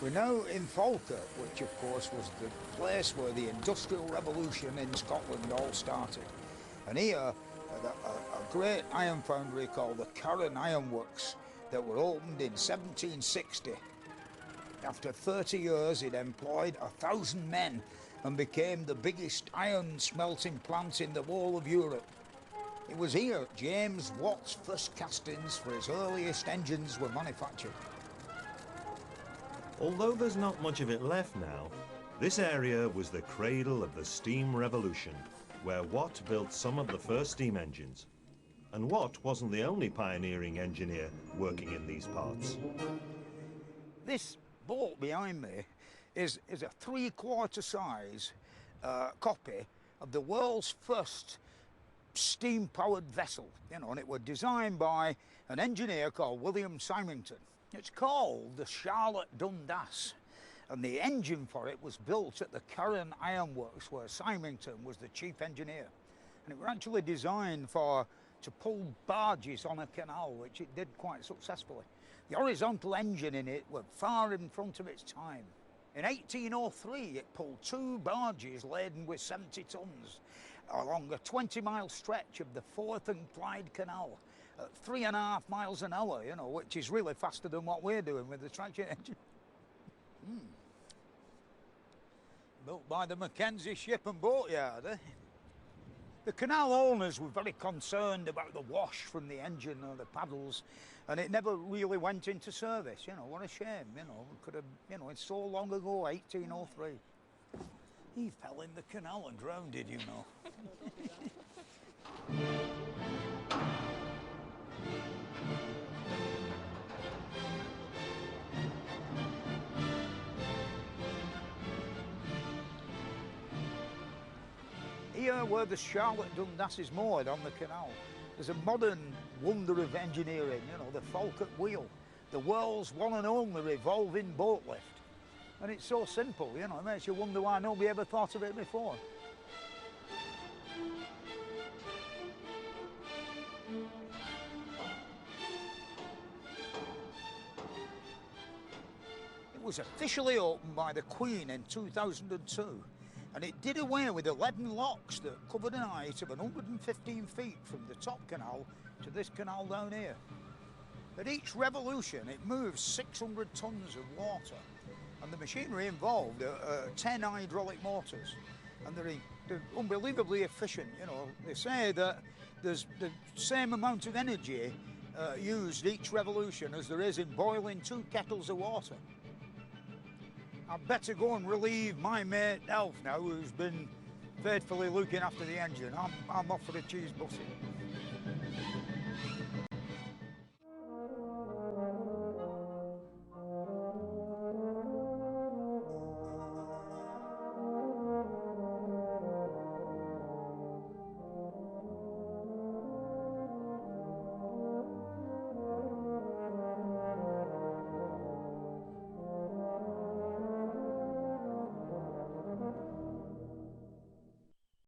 We're now in Falkirk, which of course was the place where the Industrial Revolution in Scotland all started. And here, a great iron foundry called the Canals Iron Works that were opened in 1760. After 30 years, it employed 1,000 men and became the biggest iron smelting plant in the whole of Europe. It was here James Watt's first castings for his earliest engines were manufactured. Although there's not much of it left now, this area was the cradle of the steam revolution, where Watt built some of the first steam engines. And Watt wasn't the only pioneering engineer working in these parts. This boat behind me is a 3/4 size copy of the world's first steam-powered vessel, and it was designed by an engineer called William Symington. It's called the Charlotte Dundas, and the engine for it was built at the Canals Iron Works, where Symington was the chief engineer. And it was actually designed to pull barges on a canal, which it did quite successfully. The horizontal engine in it was far in front of its time. In 1803, it pulled 2 barges laden with 70 tons along a 20-mile stretch of the Forth and Clyde Canal at 3.5 miles an hour, which is really faster than what we're doing with the traction engine. Built by the Mackenzie Ship and Boat Yard, eh? The canal owners were very concerned about the wash from the engine or the paddles, and it never really went into service. What a shame, could have, it's so long ago, 1803. He fell in the canal and drowned, did you know? Here where the Charlotte Dundas is moored on the canal, there's a modern wonder of engineering, the Falkirk wheel, the world's one and only revolving boat lift. And it's so simple, it makes you wonder why nobody ever thought of it before. It was officially opened by the Queen in 2002. And it did away with the leaden locks that covered an height of 115 feet from the top canal to this canal down here. At each revolution, it moves 600 tons of water, and the machinery involved are 10 hydraulic motors, and they're unbelievably efficient. They say that there's the same amount of energy used each revolution as there is in boiling 2 kettles of water. I'd better go and relieve my mate Elf now, who's been faithfully looking after the engine. I'm off for the cheese bussing.